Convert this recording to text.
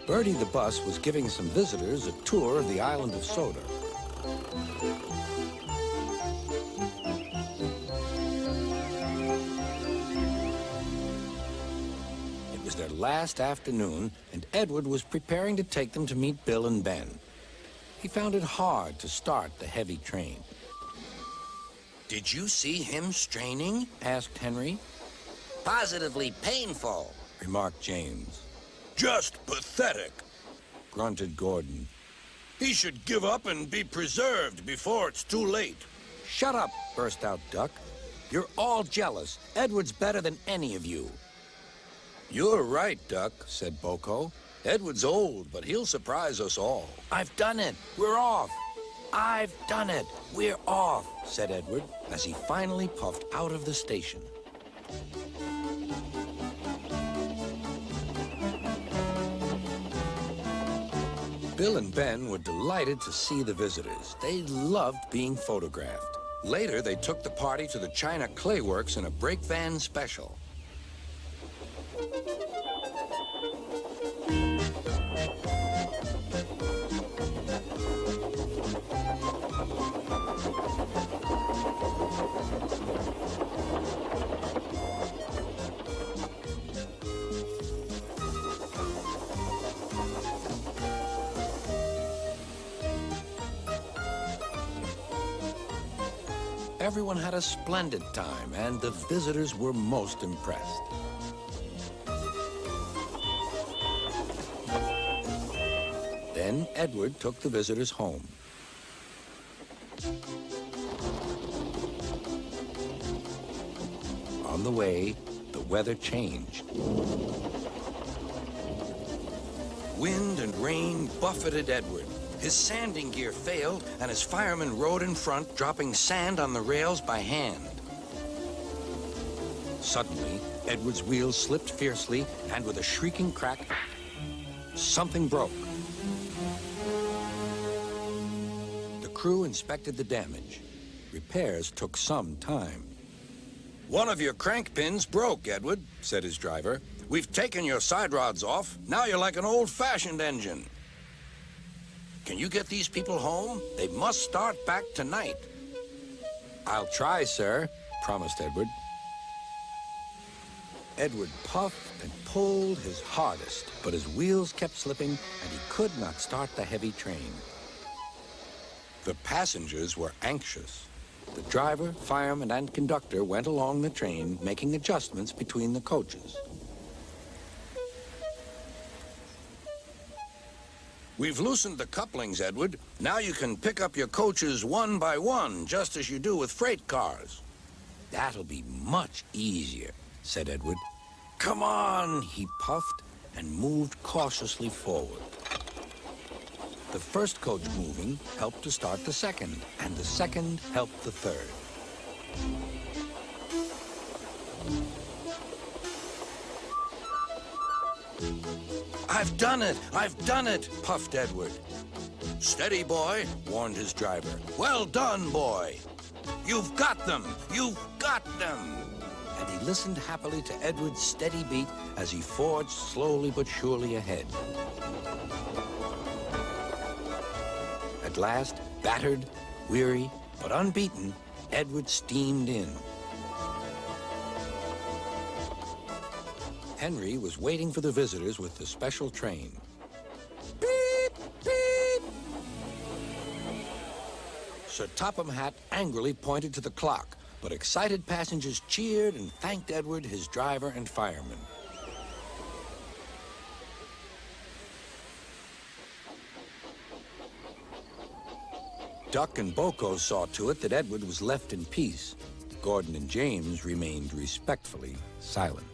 Bertie the bus was giving some visitors a tour of the island of Soda. It was their last afternoon, and Edward was preparing to take them to meet Bill and Ben. He found it hard to start the heavy train. Did you see him straining? Asked Henry. Positively painful, Remarked James. Just pathetic. Grunted Gordon. He should give up and be preserved before it's too late. Shut up, burst out Duck. You're all jealous. Edward's better than any of you. You're right, Duck, said Boko. Edward's old, but he'll surprise us all. I've done it. We're off. I've done it. We're off, said Edward as he finally puffed out of the station. Bill and Ben were delighted to see the visitors. They loved being photographed. Later, they took the party to the China Clay Works in a brake van special. Everyone had a splendid time, and the visitors were most impressed. Then Edward took the visitors home. On the way, the weather changed. Wind and rain buffeted Edward. His sanding gear failed, and his firemen rode in front, dropping sand on the rails by hand. Suddenly, Edward's wheels slipped fiercely, and with a shrieking crack, something broke. The crew inspected the damage. Repairs took some time. One of your crank pins broke, Edward, said his driver. We've taken your side rods off. Now you're like an old-fashioned engine. Can you get these people home? They must start back tonight. I'll try, sir, promised Edward. Edward puffed and pulled his hardest, but his wheels kept slipping, and he could not start the heavy train. The passengers were anxious. The driver, fireman, and conductor went along the train, making adjustments between the coaches. We've loosened the couplings, Edward. Now you can pick up your coaches one by one, just as you do with freight cars. That'll be much easier, said Edward. Come on, he puffed and moved cautiously forward. The first coach moving helped to start the second, and the second helped the third. I've done it! I've done it! Puffed Edward. Steady, boy, warned his driver. Well done, boy! You've got them! You've got them! And he listened happily to Edward's steady beat as he forged slowly but surely ahead. At last, battered, weary, but unbeaten, Edward steamed in. Henry was waiting for the visitors with the special train. Beep, beep! Sir Topham Hatt angrily pointed to the clock, but excited passengers cheered and thanked Edward, his driver, and firemen. Duck and Boko saw to it that Edward was left in peace. Gordon and James remained respectfully silent.